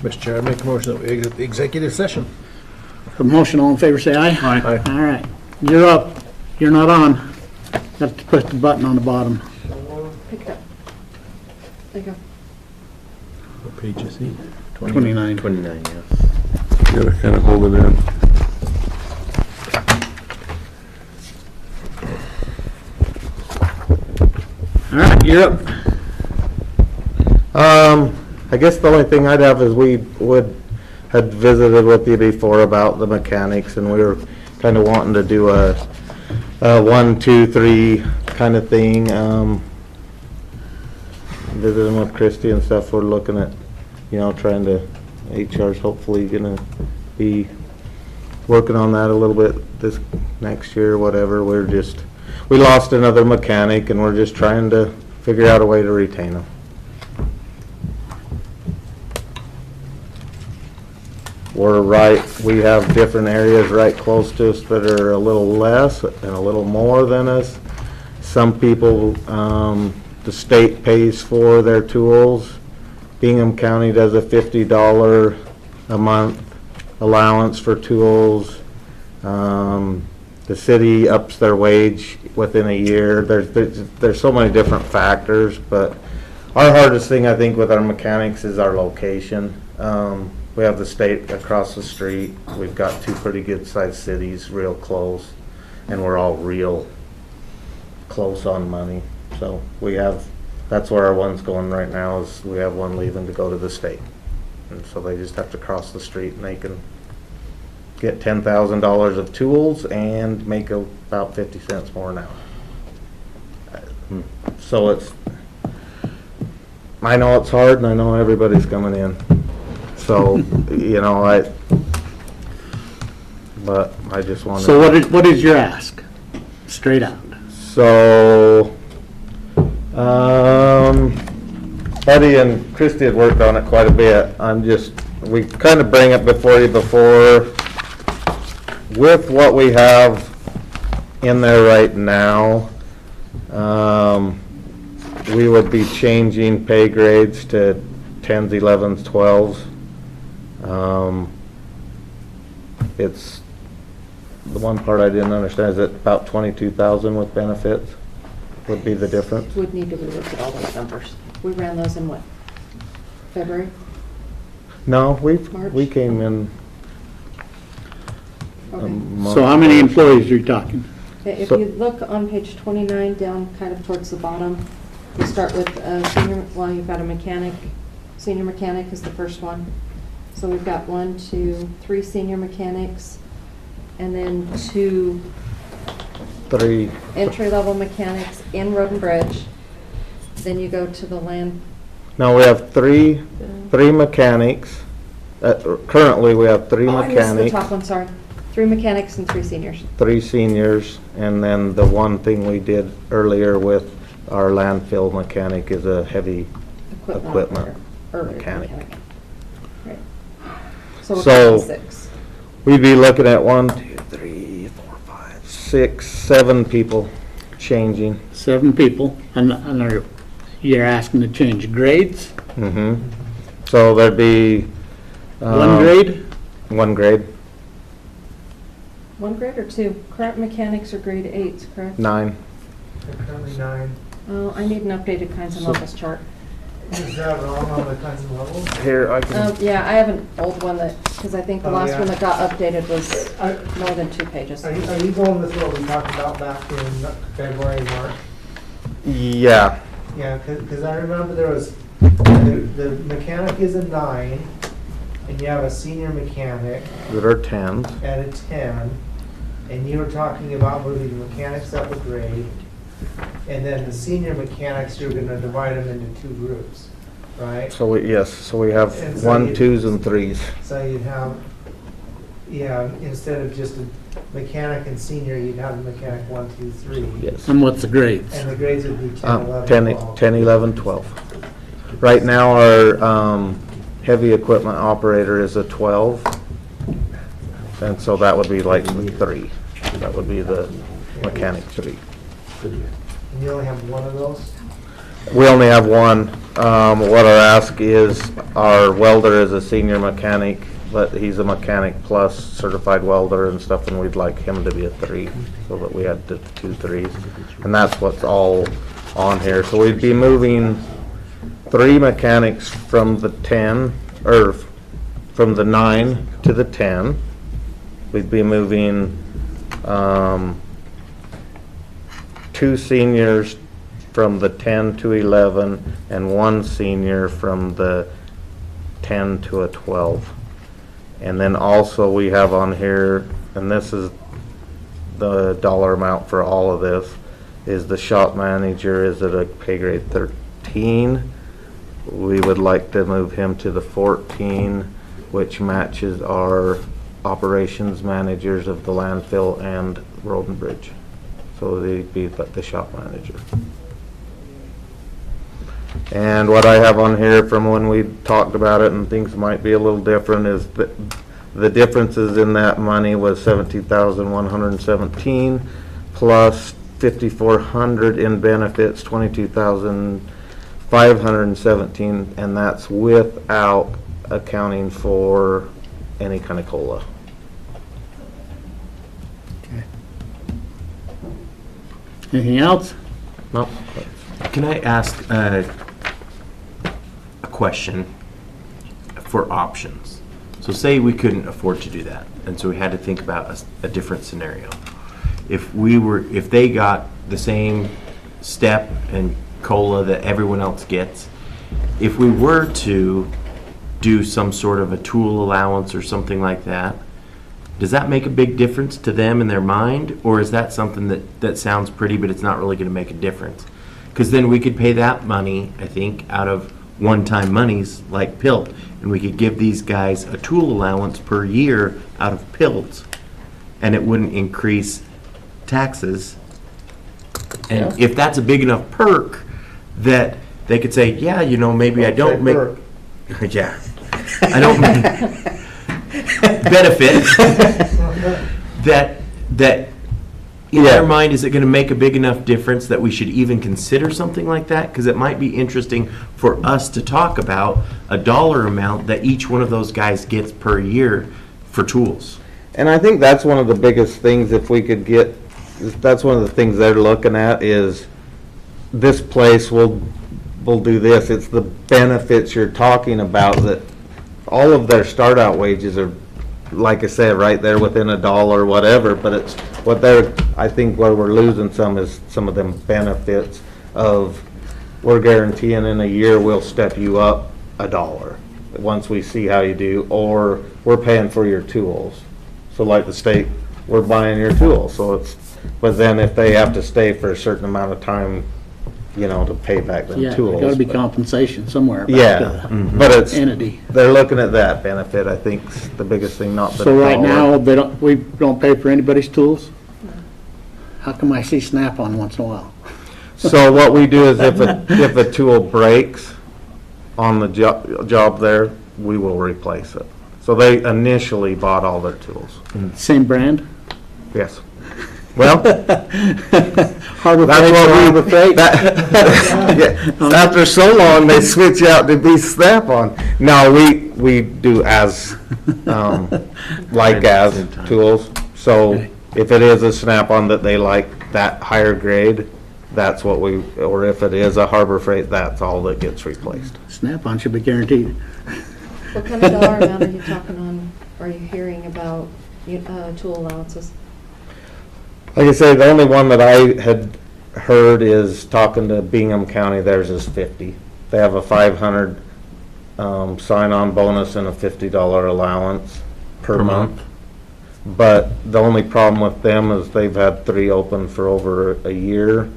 Mr. Chair, I make a motion that we exit the executive session. A motion, all in favor, say aye. Aye. All right, you're up. You're not on. Have to push the button on the bottom. Pick it up. There you go. What page is he? 29. 29, yeah. Gotta kind of hold it in. All right, you're up. I guess the only thing I'd have is had visited with you before about the mechanics, and we were kind of wanting to do a 1, 2, 3 kind of thing. Visiting with Christy and stuff, we're looking at, trying to, HR's hopefully gonna be working on that a little bit this next year, whatever. We lost another mechanic, and we're just trying to figure out a way to retain them. We have different areas right close to us that are a little less and a little more than us. Some people, the state pays for their tools. Bingham County does a $50 a month allowance for tools. The city ups their wage within a year. There's so many different factors, but our hardest thing, I think, with our mechanics is our location. We have the state across the street. We've got 2 pretty good sized cities real close, and we're all real close on money. So that's where our one's going right now, is we have one leaving to go to the state. And so they just have to cross the street, and they can get $10,000 of tools and make about 50 cents more an hour. So I know it's hard, and I know everybody's coming in. So, but I just wanted. So what is your ask? Straight out. So, Eddie and Christy had worked on it quite a bit. We kind of bring it before you with what we have in there right now. We would be changing pay grades to 10s, 11s, 12s. It's the one part I didn't understand is that about 22,000 with benefits would be the difference. Would need to relook at all those numbers. We ran those in what, February? No, we March? came in. Okay. So how many employees are you talking? Okay, if So- you look on page 29, down kind of towards the bottom, you start with you've got a mechanic. Senior mechanic is the first one. So we've got 1, 2, 3 senior mechanics, and then 2 3. entry-level mechanics in Road and Bridge. Then you go to the land. No, we have three mechanics. Currently, we have 3 Oh, I missed the mechanics, top one, sorry. 3 mechanics and 3 seniors. 3 seniors, and then the one thing we did earlier with our landfill mechanic is a heavy equipment operator, or mechanic. Right. So we're So- talking 6. We'd be looking at 1, 2, 3, 4, 5, 6, 7 people changing. 7 people, and you're asking to change grades? Mm-hmm. So there'd be 1 grade? 1 grade, 1 grade or 2? Current mechanics are grade 8s, correct? 9. Currently 9. Oh, I need an updated kinds and levels chart. Is that wrong on the kinds of levels? Here, I can. Yeah, I have an old one because I think the Oh, last yeah. one that got updated was Are more than 2 pages. you going with what we talked about back in February, March? Yeah, Yeah, because I remember there was, the mechanic is a 9, and you have a senior mechanic that are 10s. at a 10, and you were talking about moving the mechanics up a grade, and then the senior mechanics, you're gonna divide them into 2 groups, right? So we have And so 1, you- 2s, and 3s. So you'd have, instead of just a mechanic and senior, you'd have a mechanic 1, 2, 3. Yes. And what's the grades? And the grades would be 10, 11, 10, 12. 10, 11, 12. Right now, our heavy equipment operator is a 12, and so that would be like the 3. That would be the mechanic 3. And you only have 1 of those? We only have one. What our ask is, our welder is a senior mechanic, but he's a mechanic plus certified welder and stuff, and we'd like him to be a 3, so that we had the 2 3s. And that's what's all on here. So we'd be moving 3 mechanics from the 10, or from the 9 to the 10. We'd be moving 2 seniors from the 10 to 11, and 1 senior from the 10 to a 12. And then also we have on here, and this is the dollar amount for all of this, is the shop manager is at a pay grade 13. We would like to move him to the 14, which matches our operations managers of the landfill and road and bridge. So they'd be the shop manager. And what I have on here from when we talked about it, and things might be a little different, is that the differences in that money was 17,117 plus 5,400 in benefits, 22,517, and that's without accounting for any kind of COLA. Anything else? Nope. Can I ask a question for options? So say we couldn't afford to do that, and so we had to think about a different scenario. If they got the same step and COLA that everyone else gets, if we were to do some sort of a tool allowance or something like that, does that make a big difference to them in their mind? Or is that something that sounds pretty, but it's not really going to make a difference? Because then we could pay that money, I think, out of one-time monies like PILT, and we could give these guys a tool allowance per year out of PILT, and it wouldn't increase taxes. And if that's a big enough perk that they could say, yeah, you know, maybe I don't make, yeah, I don't make benefit, that in their mind, is it going to make a big enough difference that we should even consider something like that? Because it might be interesting for us to talk about a dollar amount that each one of those guys gets per year for tools. And I think that's one of the biggest things, if we could get, that's one of the things they're looking at, is this place will do this. It's the benefits you're talking about, that all of their start out wages are, like I said, right there within $1 or whatever, but it's what I think where we're losing some is some of them benefits of, we're guaranteeing in a year we'll step you up $1 once we see how you do, or we're paying for your tools. So like the state, we're buying your tools, so it's, but then if they have to stay for a certain amount of time, you know, to pay back them Yeah, tools. there's gotta be but- compensation somewhere Yeah, about the but it's, entity. they're looking at that benefit, I think, 's the biggest thing, not the So right dollar. now, we don't pay for anybody's tools? How come I see Snap-on once in a while? So what we do is if a tool breaks on the job there, we will replace it. So they initially bought all their tools. Same brand? Yes. Well, Harbor that's Freight, what Harbor Freight? yeah, after so long, they switch out to be Snap-on. No, we do as, like as tools. So if it is a Snap-on that they like that higher grade, that's what we, or if it is a Harbor Freight, that's all that gets replaced. Snap-on should be guaranteed. What kind of dollar amount are you talking on, are you hearing about tool allowances? Like I say, the only one that I had heard is talking to Bingham County, theirs is 50. They have a 500 sign-on bonus and a $50 allowance per month. But the only problem with them is they've had 3 open for over a year.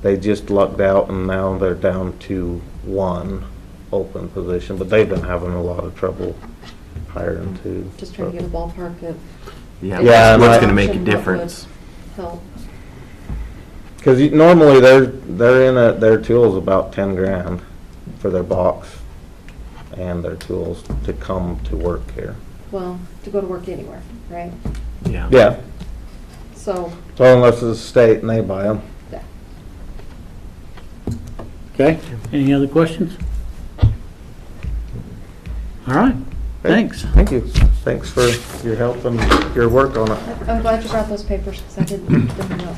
They just lucked out and now they're down to 1 open position, but they've been having a lot of trouble hiring too. Just trying to get a ballpark of. Yeah, Yeah, what's and going to make a What would difference? Help. Because normally their tools about 10 grand for their box and their tools to come to work here. Well, to go to work anywhere, right? Yeah. Yeah, So, so unless it's state and they buy them. yeah. Okay, any other questions? All right, thanks. Thank you. Thanks for your help and your work on it. I'm glad you brought those papers, because I didn't know.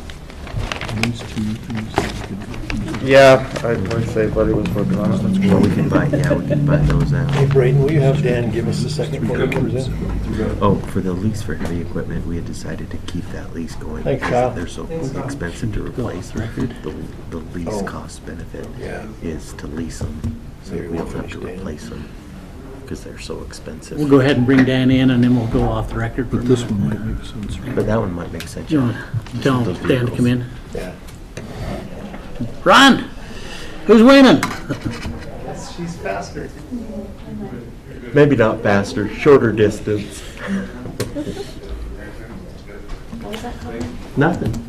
Yeah, I'd say Buddy was working on it. Well, we can buy those out. Hey, Braden, will you have Dan give us the second before he comes in? Oh, for the lease for heavy equipment, we had decided to keep that lease going. Thanks, because Kyle. They're so expensive to replace. The lease Oh. cost benefit Yeah. is to lease them, so Maybe we don't we'll have to finish Dan. replace them, because they're so expensive. We'll go ahead and bring Dan in, and then we'll go off the record. But this one might make sense. But that one might make sense. You want to tell Those Dan to come in? Yeah. Ron, who's winning? Yes, she's faster. Maybe not faster, shorter distance. What was that comment? Nothing.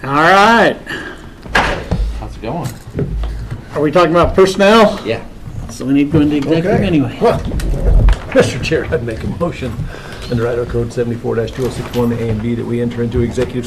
All right. How's it going? Are we talking about personnel? Yeah. So we need to go into executive Okay. anyway. Well, Mr. Chair, I'd make a motion under Idaho Code 74-2061 A and B that we enter into executive